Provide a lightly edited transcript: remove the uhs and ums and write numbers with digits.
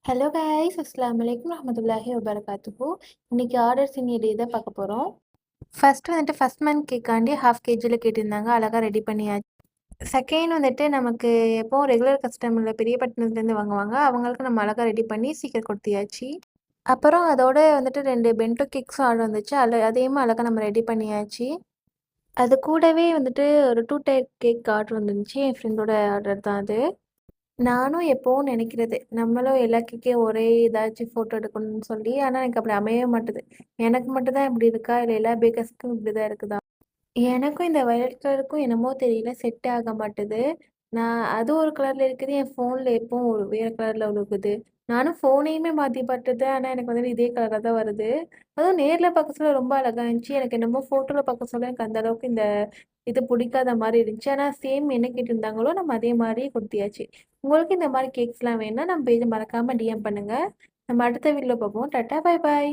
Hello guys அஸ்ஸலாமு அலைக்கும் ரஹ்மத்துல்லாஹி வபரகாத்துஹு. இன்னைக்கு ஆர்டர்ஸ் இனி தான் பார்க்க போகிறோம். ஃபர்ஸ்ட் மந்த் கேக்காண்டி ஹாஃப் கேஜியில் கேட்டிருந்தாங்க, அழகாக ரெடி பண்ணியாச்சு. செகண்ட் வந்துட்டு நமக்கு எப்போவும் ரெகுலர் கஸ்டமரில் பெரிய பட்டணத்துலேருந்து வாங்குவாங்க, அவங்களுக்கு நம்ம அழகாக ரெடி பண்ணி சீக்கிரம் கொடுத்தியாச்சு. அப்புறம் அதோட வந்துட்டு 2 பென்டோ கேக்ஸும் ஆர்டர் வந்துச்சு, அதையுமே அழகாக நம்ம ரெடி பண்ணியாச்சு. அது கூடவே வந்துட்டு ஒரு 2 டயர் கேக் ஆர்டர் வந்துருந்துச்சு, என் ஃப்ரெண்டோட ஆர்டர் தான் அது. நானும் எப்பவும் நினைக்கிறது, நம்மளும் எல்லா கேக்கையும் ஒரே ஏதாச்சும் ஃபோட்டோ எடுக்கணும்னு சொல்லி. ஆனா, எனக்கு அப்படி அமையவே மாட்டுது. எனக்கு மட்டும் தான் இப்படி இருக்கா? இல்ல எல்லா பேக்கர்ஸ்க்கும் இப்படி தான் இருக்குதா? எனக்கும் இந்த வயலட் கலருக்கும் என்னமோ தெரியல, செட் ஆக மாட்டுது. நான் அது ஒரு கலர்ல இருக்குது, என் ஃபோன்ல எப்பவும் ஒரு வேற கலர்ல இருக்குது. நானும் ஃபோனையுமே மாத்தி பாத்துட்டேன். ஆனா, எனக்கு வந்துட்டு இதே கலரா தான் வருது. அதுவும் நேர்ல பார்க்க சொல்ல ரொம்ப அழகா இருந்துச்சு. எனக்கு என்னமோ ஃபோட்டோல பார்க்க சொல்ல எனக்கு அந்த அளவுக்கு இந்த இது பிடிக்காத மாரி இருந்துச்சு. ஆனா, சேம் என்ன கேட்டிருந்தாங்களோ, நம்ம அதே மாரி குடுத்தியாச்சு. உங்களுக்கு இந்த மாரி கேக்ஸ்லாம் வேணும்னா, நம்ம பேஜ மறக்காம டிஎம் பண்ணுங்க. நம்ம அடுத்த வீடியோல பார்ப்போம். டாட்டா, பாய் பாய்.